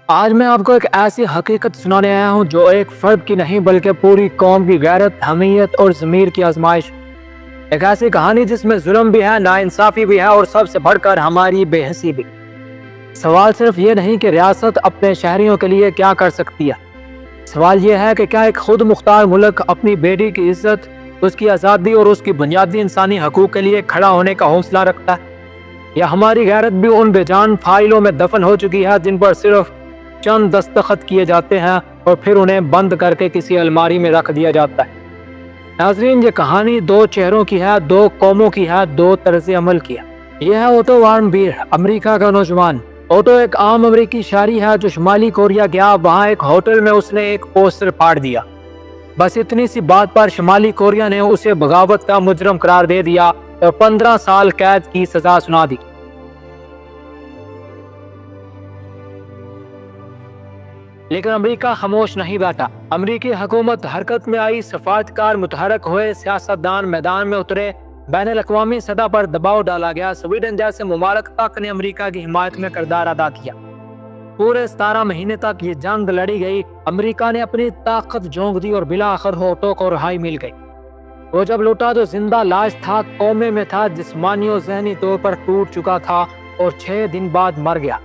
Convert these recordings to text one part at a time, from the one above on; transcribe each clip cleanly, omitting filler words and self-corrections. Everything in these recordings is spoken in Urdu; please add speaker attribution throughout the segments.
Speaker 1: آج میں آپ کو ایک ایسی حقیقت سنانے آیا ہوں جو ایک فرد کی نہیں بلکہ پوری قوم کی غیرت، حمیت اور ضمیر کی آزمائش۔ ایک ایسی کہانی جس میں ظلم بھی ہے، ناانصافی بھی ہے اور سب سے بڑھ کر ہماری بے حسی بھی۔ سوال صرف یہ نہیں کہ ریاست اپنے شہریوں کے لیے کیا کر سکتی ہے، سوال یہ ہے کہ کیا ایک خود مختار ملک اپنی بیٹی کی عزت، اس کی آزادی اور اس کی بنیادی انسانی حقوق کے لیے کھڑا ہونے کا حوصلہ رکھتا ہے؟ یا ہماری غیرت بھی ان بے جان فائلوں میں دفن ہو چکی ہے جن پر صرف چند دستخط کیے جاتے ہیں اور پھر انہیں بند کر کے کسی الماری میں رکھ دیا جاتا ہے؟ ناظرین، یہ کہانی دو چہروں کی ہے، دو قوموں کی ہے، دو طرز عمل کی ہے۔ یہ ہے اوٹو وارن بیر، امریکہ کا نوجوان۔ اوٹو ایک عام امریکی شہری ہے جو شمالی کوریا گیا، وہاں ایک ہوٹل میں اس نے ایک پوسٹر پھاڑ دیا۔ بس اتنی سی بات پر شمالی کوریا نے اسے بغاوت کا مجرم قرار دے دیا اور 15 سال قید کی سزا سنا دی۔ لیکن امریکہ خاموش نہیں بیٹھا۔ امریکی حکومت حرکت میں آئی، سفارتکار متحرک ہوئے، سیاستدان میدان میں اترے، بین الاقوامی سطح پر دباؤ ڈالا گیا۔ سویڈن جیسے ممالک تک نے امریکہ کی حمایت میں کردار ادا کیا۔ پورے 17 مہینے تک یہ جنگ لڑی گئی۔ امریکہ نے اپنی طاقت جھونک دی اور بالآخر اوٹو کو رہائی مل گئی۔ وہ جب لوٹا تو زندہ لاش تھا، کومے میں تھا، جسمانی اور ذہنی طور پر ٹوٹ چکا تھا اور 6 دن بعد مر گیا۔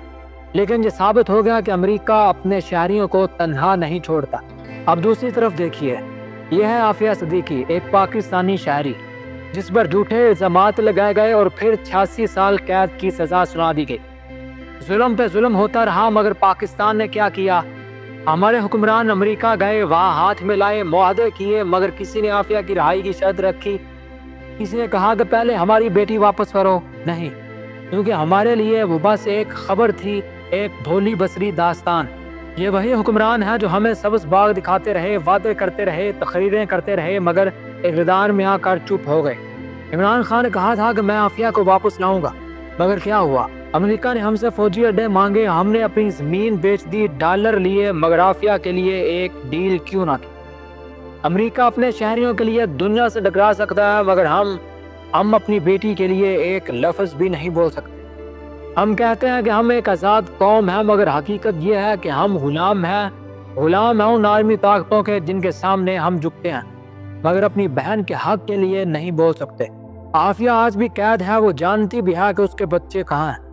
Speaker 1: لیکن یہ ثابت ہو گیا کہ امریکہ اپنے شہریوں کو تنہا نہیں چھوڑتا۔ اب دوسری طرف دیکھیے، یہ ہے عافیہ صدیقی، ایک پاکستانی شہری جس پر جھوٹے الزامات لگائے گئے اور پھر 86 سال قید کی سزا سنا دی گئی۔ ظلم پہ ظلم ہوتا رہا، مگر پاکستان نے کیا کیا؟ ہمارے حکمران امریکہ گئے، وہاں ہاتھ میں لائے، معاہدے کیے، مگر کسی نے عافیہ کی رہائی کی شرط رکھی؟ کسی نے کہا کہ پہلے ہماری بیٹی واپس کرو؟ نہیں، کیونکہ ہمارے لیے وہ بس ایک خبر تھی، ایک بھولی بصری داستان۔ یہ وہی حکمران ہے جو ہمیں سبز باغ دکھاتے رہے، وعدے کرتے رہے، تقریریں کرتے رہے، مگر اقتدار میں آ کر چپ ہو گئے۔ عمران خان نے کہا تھا کہ میں عافیہ کو واپس لاؤں گا، مگر کیا ہوا؟ امریکہ نے ہم سے فوجی اڈے مانگے، ہم نے اپنی زمین بیچ دی، ڈالر لیے، مگر عافیہ کے لیے ایک ڈیل کیوں نہ کی؟ امریکہ اپنے شہریوں کے لیے دنیا سے ٹکرا سکتا ہے، مگر ہم اپنی بیٹی کے لیے ایک لفظ بھی نہیں بول سکتے۔ ہم کہتے ہیں کہ ہم ایک آزاد قوم ہیں، مگر حقیقت یہ ہے کہ ہم غلام ہیں ان عالمی طاقتوں کے جن کے سامنے ہم جھکتے ہیں، مگر اپنی بہن کے حق کے لیے نہیں بول سکتے۔ عافیہ آج بھی قید ہے، وہ جانتی بھی ہے کہ اس کے بچے کہاں ہیں۔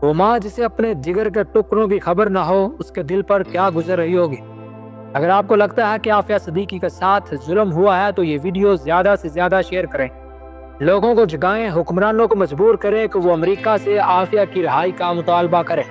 Speaker 1: وہ ماں جسے اپنے جگر کے ٹکڑوں کی خبر نہ ہو، اس کے دل پر کیا گزر رہی ہوگی۔ اگر آپ کو لگتا ہے کہ عافیہ صدیقی کے ساتھ ظلم ہوا ہے تو یہ ویڈیو زیادہ سے زیادہ شیئر کریں، لوگوں کو جگائیں، حکمرانوں کو مجبور کریں کہ وہ امریکہ سے عافیہ کی رہائی کا مطالبہ کریں۔